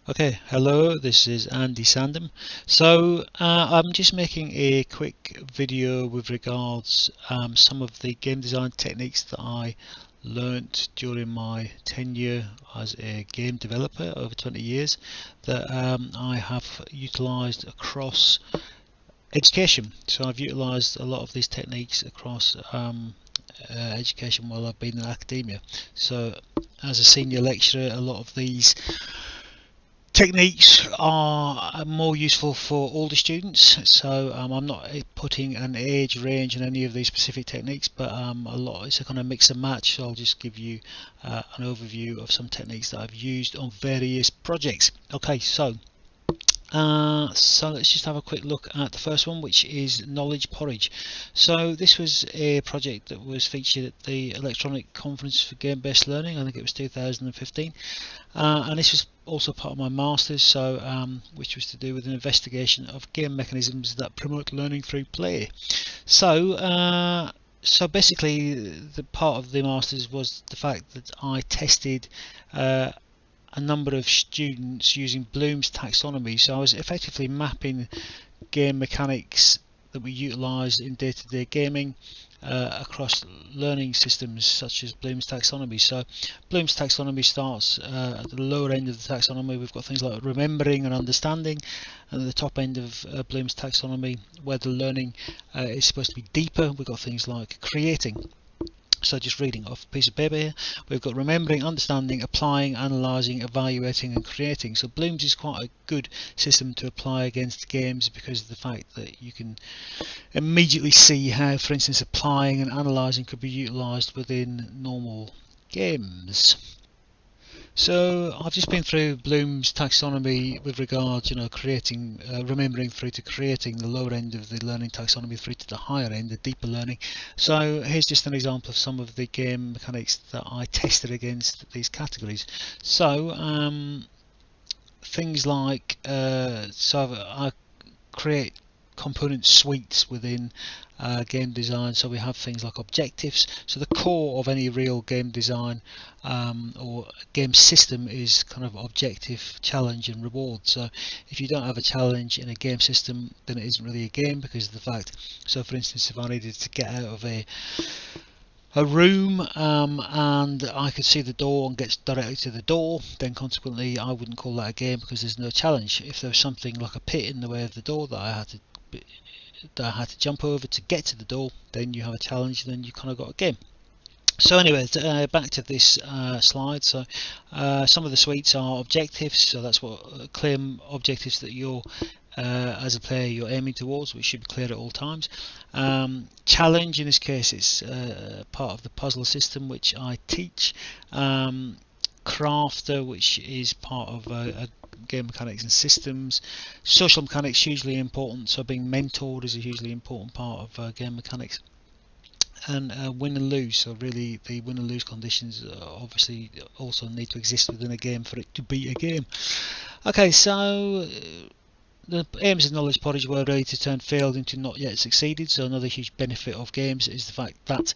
Okay, hello, this is Andy Sandham. I'm just making a quick video with regards some of the game design techniques that I learnt during my tenure as a game developer over 20 years that I have utilized across education. So I've utilized a lot of these techniques across education while I've been in academia. So as a senior lecturer, a lot of these techniques are more useful for all the students, so I'm not putting an age range in any of these specific techniques, but it's a kind of mix and match. So I'll just give you an overview of some techniques that I've used on various projects. Okay, so let's just have a quick look at the first one, which is knowledge porridge. So this was a project that was featured at the Electronic Conference for Game-Based Learning. I think it was 2015, and this was also part of my master's, which was to do with an investigation of game mechanisms that promote learning through play. So basically, the part of the masters was the fact that I tested a number of students using Bloom's taxonomy. So I was effectively mapping game mechanics that we utilise in day-to-day gaming across learning systems such as Bloom's taxonomy. So Bloom's taxonomy starts at the lower end of the taxonomy. We've got things like remembering and understanding, and at the top end of Bloom's taxonomy, where the learning is supposed to be deeper, we've got things like creating. So just reading off a piece of paper here, we've got remembering, understanding, applying, analysing, evaluating and creating. So Bloom's is quite a good system to apply against games because of the fact that you can immediately see how, for instance, applying and analysing could be utilised within normal games. So I've just been through Bloom's taxonomy with regards, creating, remembering through to creating the lower end of the learning taxonomy through to the higher end, the deeper learning. So here's just an example of some of the game mechanics that I tested against these categories. Things like, I create component suites within game design. So we have things like objectives. So the core of any real game design or game system is kind of objective, challenge and reward. So if you don't have a challenge in a game system, then it isn't really a game because of the fact. So for instance, if I needed to get out of a room and I could see the door and get directly to the door, then consequently I wouldn't call that a game because there's no challenge. If there was something like a pit in the way of the door that I had to jump over to get to the door, then you have a challenge, then you kind of got a game. So anyway, back to this slide. So some of the suites are objectives, so that's what claim objectives that you're as a player you're aiming towards, which should be clear at all times. Challenge, in this case, is part of the puzzle system which I teach. Crafter, which is part of game mechanics and systems. Social mechanics, hugely important, so being mentored is a hugely important part of game mechanics. And win and lose, so really the win and lose conditions obviously also need to exist within a game for it to be a game. Okay, so the aims of knowledge porridge were really to turn failed into not yet succeeded. So another huge benefit of games is the fact that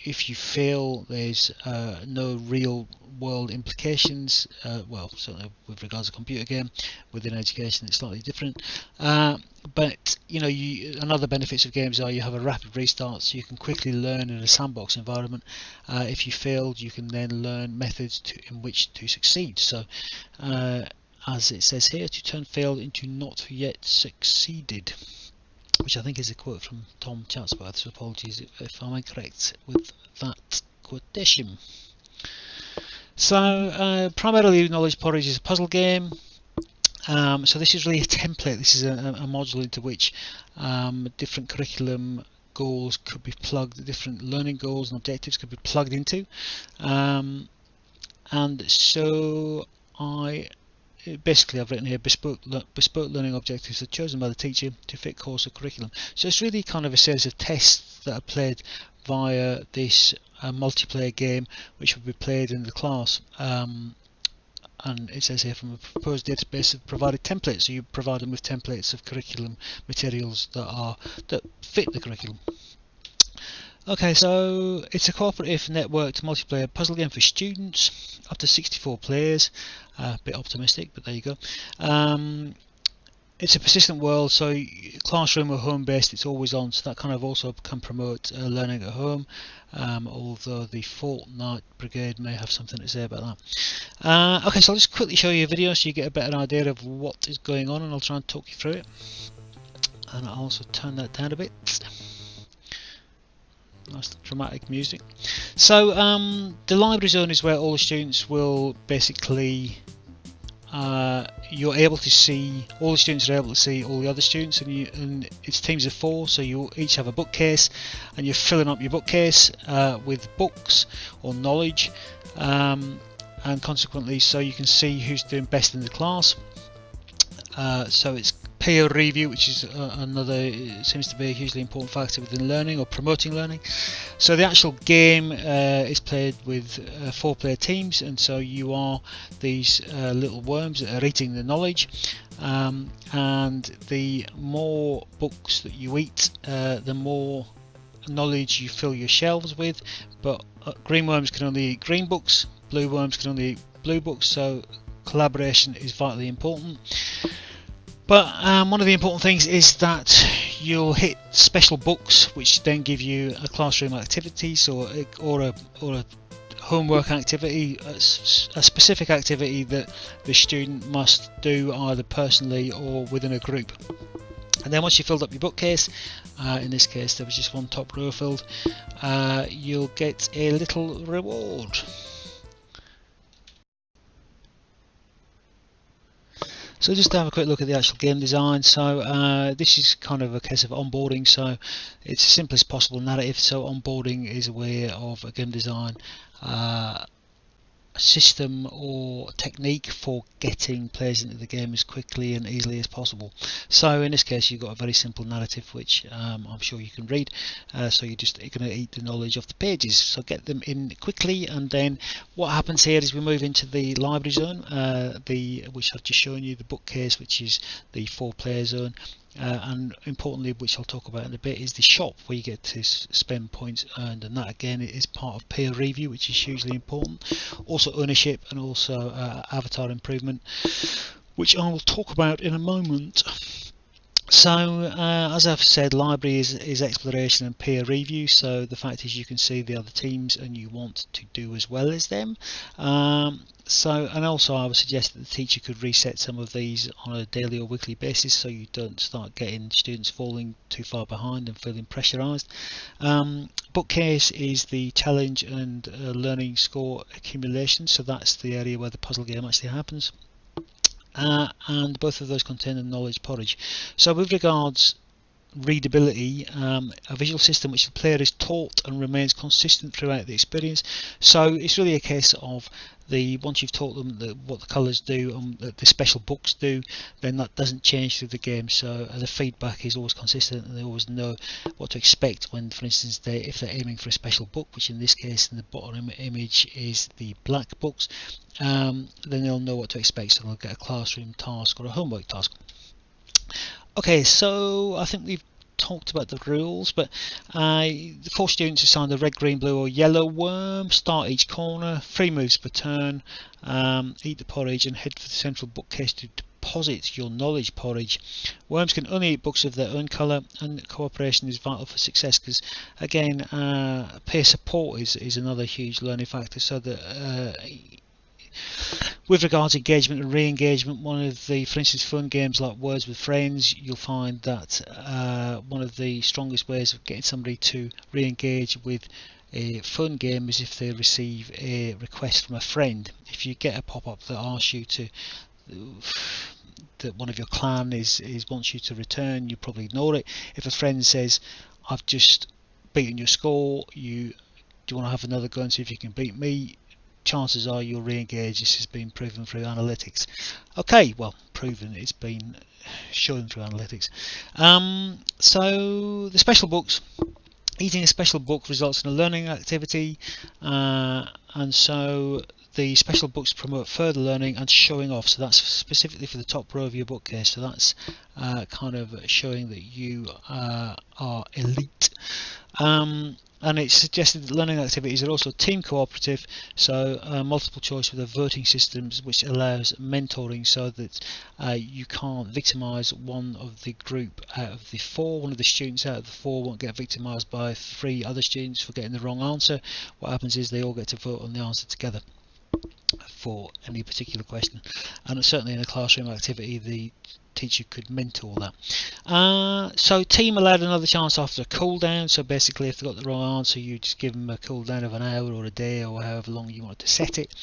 if you fail, there's no real world implications. Well, certainly with regards to a computer game, within education it's slightly different. But another benefits of games are you have a rapid restart, so you can quickly learn in a sandbox environment. If you failed, you can then learn methods in which to succeed. So as it says here, to turn failed into not yet succeeded, which I think is a quote from Tom Chatsworth, so apologies if I'm incorrect with that quotation. So primarily Knowledge Porridge is a puzzle game. So this is really a template. This is a module into which different curriculum goals could be plugged, different learning goals and objectives could be plugged into. And so I've written here bespoke learning objectives are chosen by the teacher to fit course or curriculum. So it's really kind of a series of tests that are played via this multiplayer game, which will be played in the class. And it says here from a proposed database of provided templates. So you provide them with templates of curriculum materials that fit the curriculum. Okay, so it's a cooperative networked multiplayer puzzle game for students, up to 64 players. A bit optimistic, but there you go. It's a persistent world, so classroom or home based, it's always on, so that kind of also can promote learning at home, although the Fortnite Brigade may have something to say about that. Okay, so I'll just quickly show you a video so you get a better idea of what is going on, and I'll try and talk you through it. And I'll also turn that down a bit. Nice dramatic music. So the library zone is where all the students will basically you're able to see, all the students are able to see all the other students, and it's teams of 4, so you each have a bookcase, and you're filling up your bookcase with books or knowledge, and consequently so you can see who's doing best in the class. So it's peer review, which is another, seems to be a hugely important factor within learning or promoting learning. So the actual game is played with 4-player teams, and so you are these little worms that are eating the knowledge, and the more books that you eat, the more knowledge you fill your shelves with. But green worms can only eat green books, blue worms can only eat blue books, so collaboration is vitally important. But one of the important things is that you'll hit special books, which then give you a classroom activity, or a homework activity, a specific activity that the student must do either personally or within a group. And then once you've filled up your bookcase, in this case there was just one top row filled, you'll get a little reward. So just to have a quick look at the actual game design. So this is kind of a case of onboarding, so it's as simple as possible narrative. So onboarding is a way of a game design system or technique for getting players into the game as quickly and easily as possible. So in this case you've got a very simple narrative, which I'm sure you can read, so you're going to eat the knowledge of the pages, so get them in quickly. And then what happens here is we move into the library zone, which I've just shown you, the bookcase, which is the 4-player zone. And importantly, which I'll talk about in a bit, is the shop, where you get to spend points earned, and that again is part of peer review, which is hugely important. Also ownership, and also avatar improvement, which I will talk about in a moment. So as I've said, library is exploration and peer review, so the fact is you can see the other teams and you want to do as well as them. And also I would suggest that the teacher could reset some of these on a daily or weekly basis, so you don't start getting students falling too far behind and feeling pressurised. Bookcase is the challenge and learning score accumulation, so that's the area where the puzzle game actually happens. And both of those contain the knowledge porridge. So with regards readability, a visual system which the player is taught and remains consistent throughout the experience. So it's really a case of once you've taught them what the colours do and the special books do, then that doesn't change through the game. So the feedback is always consistent, and they always know what to expect when, for instance, if they're aiming for a special book, which in this case in the bottom image is the black books, then they'll know what to expect, so they'll get a classroom task or a homework task. Okay, so I think we've talked about the rules, but the 4 students assigned a red, green, blue or yellow worm, start each corner, 3 moves per turn, eat the porridge and head for the central bookcase to deposit your knowledge porridge. Worms can only eat books of their own colour, and cooperation is vital for success, because again peer support is another huge learning factor, so that with regards to engagement and re-engagement, one of the, for instance, fun games like Words with Friends, you'll find that one of the strongest ways of getting somebody to re-engage with a fun game is if they receive a request from a friend. If you get a pop-up that asks you that one of your clan wants you to return, you probably ignore it. If a friend says, "I've just beaten your score, do you want to have another go and see if you can beat me?" chances are you'll re-engage. This has been proven through analytics. Okay, well, proven, it's been shown through analytics. So the special books, eating a special book results in a learning activity, and so the special books promote further learning and showing off, so that's specifically for the top row of your bookcase, so that's kind of showing that you are elite. And it's suggested that learning activities are also team cooperative, so multiple choice with a voting systems which allows mentoring, so that you can't victimise one of the group out of the four. One of the students out of the four won't get victimised by three other students for getting the wrong answer. What happens is they all get to vote on the answer together for any particular question, and certainly in a classroom activity the teacher could mentor that. So team allowed another chance after a cool down, so basically if they got the wrong answer you just give them a cool down of an hour or a day or however long you want to set it.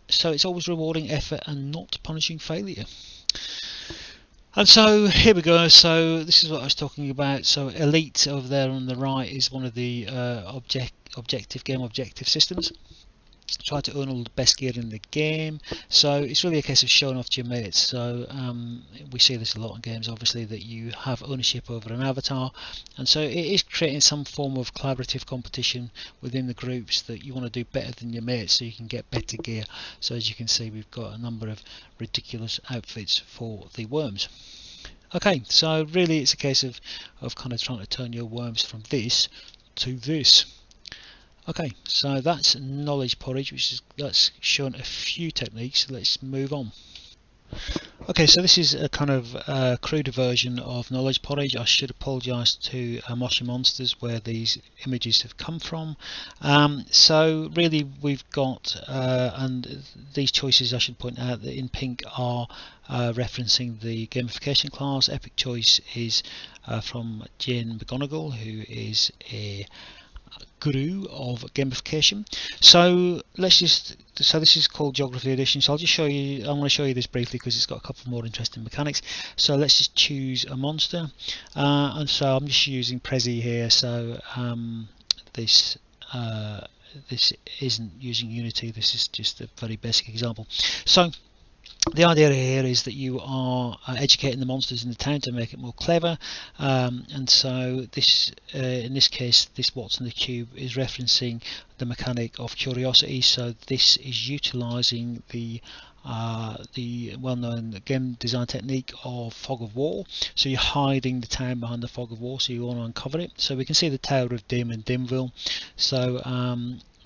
So it's always rewarding effort and not punishing failure. And so here we go. So this is what I was talking about. So elite over there on the right is one of the game objective systems. Try to earn all the best gear in the game, so it's really a case of showing off to your mates. So we see this a lot in games, obviously, that you have ownership over an avatar, and so it is creating some form of collaborative competition within the groups that you want to do better than your mates so you can get better gear. So as you can see, we've got a number of ridiculous outfits for the worms. Okay, so really it's a case of kind of trying to turn your worms from this to this. Okay, so that's knowledge porridge, that's shown a few techniques. Let's move on. Okay, so this is a kind of cruder version of knowledge porridge. I should apologise to Moshi Monsters where these images have come from. So really we've got, and these choices I should point out that in pink are referencing the gamification class. Epic choice is from Jane McGonigal, who is a guru of gamification. So this is called Geography Edition, so I'll just show you, I'm going to show you this briefly because it's got a couple more interesting mechanics. So let's just choose a monster, and so I'm just using Prezi here. So this isn't using Unity, this is just a very basic example. So the idea here is that you are educating the monsters in the town to make it more clever, and so this, in this case, this Watson the Cube is referencing the mechanic of curiosity. So this is utilising the well-known game design technique of fog of war. So you're hiding the town behind the fog of war, so you want to uncover it. So we can see the Tower of Dim and Dimville. So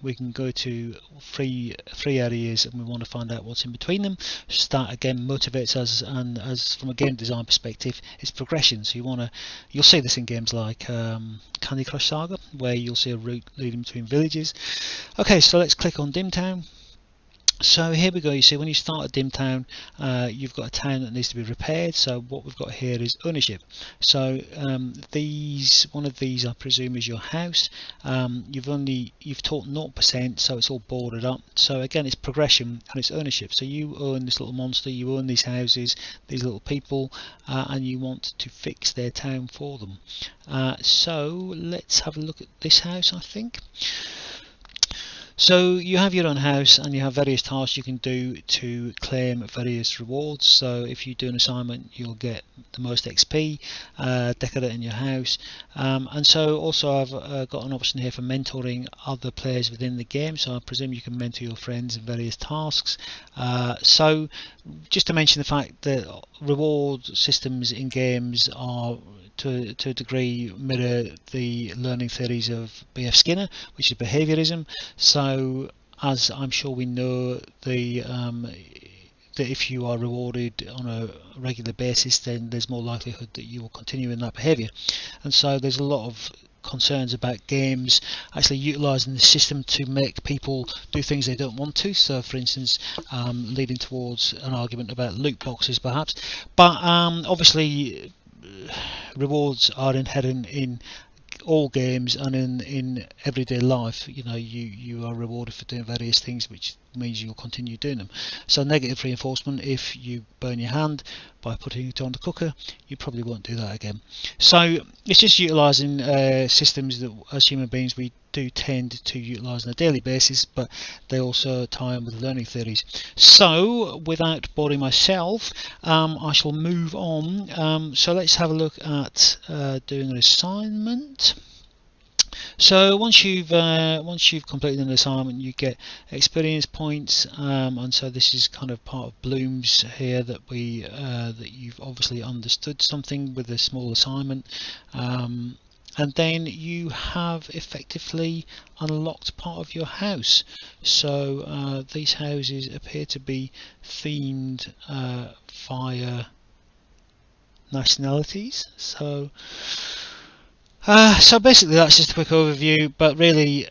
we can go to three areas and we want to find out what's in between them. Start again motivates us, and as from a game design perspective, it's progression. So you'll see this in games like Candy Crush Saga, where you'll see a route leading between villages. Okay, so let's click on Dimtown. So here we go. You see, when you start at Dimtown, you've got a town that needs to be repaired. So what we've got here is ownership. So one of these I presume is your house. You've taught 0%, so it's all boarded up. So again, it's progression and it's ownership. So you own this little monster, you own these houses, these little people, and you want to fix their town for them. So let's have a look at this house, I think. So you have your own house and you have various tasks you can do to claim various rewards. So if you do an assignment, you'll get the most XP, decorating your house, and so also I've got an option here for mentoring other players within the game. So I presume you can mentor your friends in various tasks. So just to mention the fact that reward systems in games are to a degree mirror the learning theories of B.F. Skinner, which is behaviorism. So as I'm sure we know, that if you are rewarded on a regular basis, then there's more likelihood that you will continue in that behaviour. And so there's a lot of concerns about games actually utilising the system to make people do things they don't want to. So for instance, leading towards an argument about loot boxes perhaps. But obviously rewards are inherent in all games and in everyday life. You know, you are rewarded for doing various things, which means you'll continue doing them. So negative reinforcement, if you burn your hand by putting it on the cooker, you probably won't do that again. So it's just utilising systems that as human beings we do tend to utilise on a daily basis, but they also tie in with learning theories. So without boring myself, I shall move on. So let's have a look at doing an assignment. So once you've completed an assignment, you get experience points, and so this is kind of part of Bloom's here, that you've obviously understood something with a small assignment. and then you have effectively unlocked part of your house. So these houses appear to be themed via nationalities. So basically that's just a quick overview, but really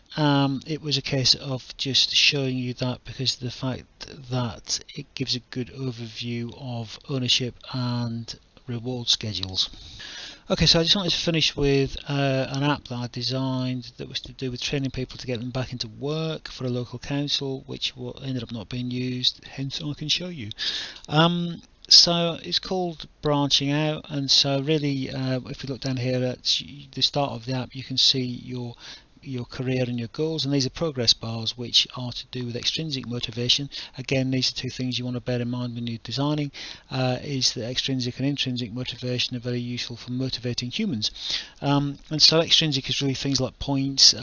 it was a case of just showing you that because of the fact that it gives a good overview of ownership and reward schedules. Okay, so I just wanted to finish with an app that I designed that was to do with training people to get them back into work for a local council, which ended up not being used, hence I can show you. So it's called Branching Out, and so really if you look down here at the start of the app, you can see your career and your goals, and these are progress bars which are to do with extrinsic motivation. Again, these are two things you want to bear in mind when you're designing, is that extrinsic and intrinsic motivation are very useful for motivating humans. And so extrinsic is really things like points,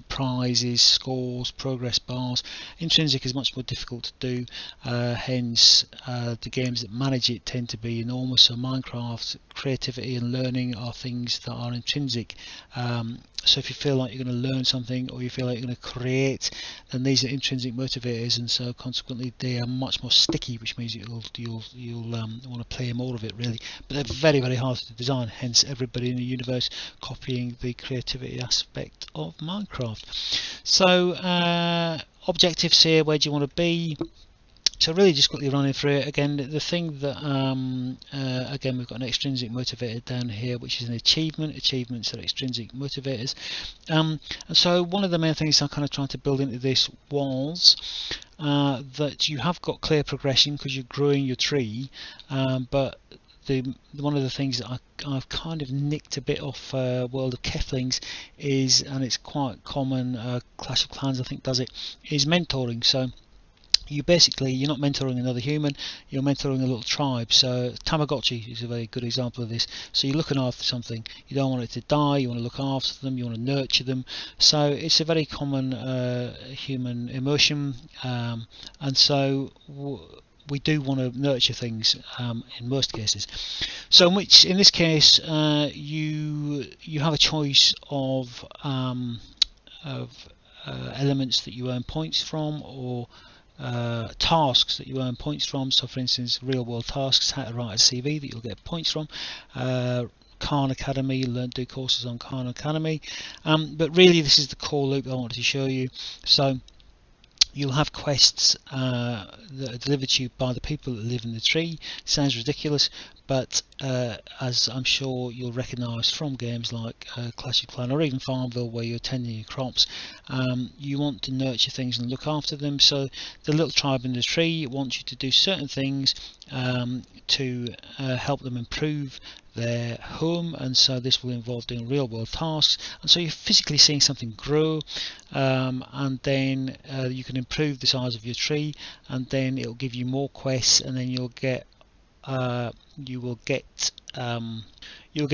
prizes, scores, progress bars. Intrinsic is much more difficult to do, hence the games that manage it tend to be enormous. So Minecraft, creativity and learning are things that are intrinsic. So if you feel like you're going to learn something or you feel like you're going to create, then these are intrinsic motivators, and so consequently they are much more sticky, which means you'll want to play more of it really. But they're very, very hard to design, hence everybody in the universe copying the creativity aspect of Minecraft. So objectives here, where do you want to be? So really just quickly running through it again, the thing that again we've got an extrinsic motivator down here, which is an achievement. Achievements are extrinsic motivators, and so one of the main things I'm kind of trying to build into this was that you have got clear progression because you're growing your tree, but one of the things that I've kind of nicked a bit off World of Keflings is, and it's quite common, Clash of Clans I think does it, is mentoring. So you're not mentoring another human, you're mentoring a little tribe. So Tamagotchi is a very good example of this. So you're looking after something, you don't want it to die, you want to look after them, you want to nurture them. So it's a very common human emotion, and so we do want to nurture things in most cases. So in this case you have a choice of elements that you earn points from, or tasks that you earn points from. So for instance, real world tasks, how to write a CV, that you'll get points from. Khan Academy, do courses on Khan Academy, but really this is the core loop that I wanted to show you. So you'll have quests that are delivered to you by the people that live in the tree. Sounds ridiculous, but as I'm sure you'll recognise from games like Clash of Clans or even Farmville, where you're tending your crops, you want to nurture things and look after them. So the little tribe in the tree wants you to do certain things to help them improve their home, and so this will involve doing real world tasks, and so you're physically seeing something grow, and then you can improve the size of your tree, and then it'll give you more quests, and then you'll get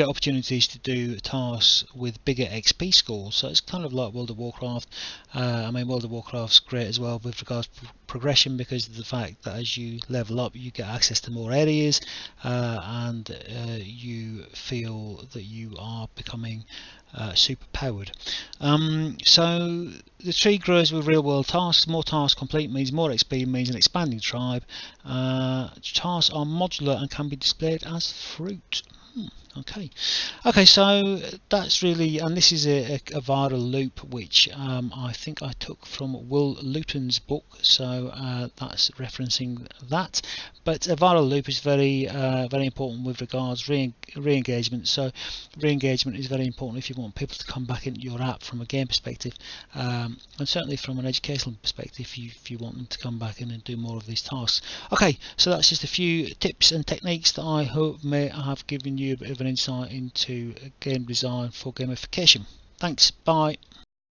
opportunities to do tasks with bigger XP scores. So it's kind of like World of Warcraft. I mean, World of Warcraft's great as well with regards to progression, because of the fact that as you level up you get access to more areas, and you feel that you are becoming super powered. So the tree grows with real world tasks. More tasks complete means more XP, means an expanding tribe. Tasks are modular and can be displayed as fruit. Okay, so that's really, and this is a viral loop which I think I took from Will Luton's book, so that's referencing that. But a viral loop is very important with regards re-engagement. So re-engagement is very important if you want people to come back into your app from a game perspective, and certainly from an educational perspective if you want them to come back in and do more of these tasks. Okay, so that's just a few tips and techniques that I hope may have given you a bit of an insight into game design for gamification. Thanks, bye.